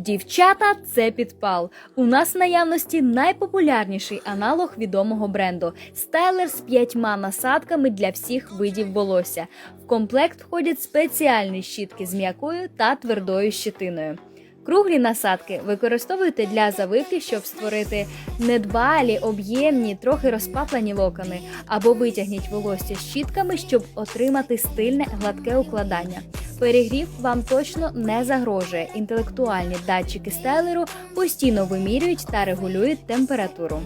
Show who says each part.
Speaker 1: Дівчата – це підпал. У нас в наявності найпопулярніший аналог відомого бренду – стайлер з 5 насадками для всіх видів волосся. В комплект входять спеціальні щітки з м'якою та твердою щетиною. Круглі насадки використовуйте для завивки, щоб створити недбалі, об'ємні, трохи розпаплені локони, або витягніть волосся щітками, щоб отримати стильне, гладке укладання. Перегрів вам точно не загрожує. Інтелектуальні датчики стайлеру постійно вимірюють та регулюють температуру.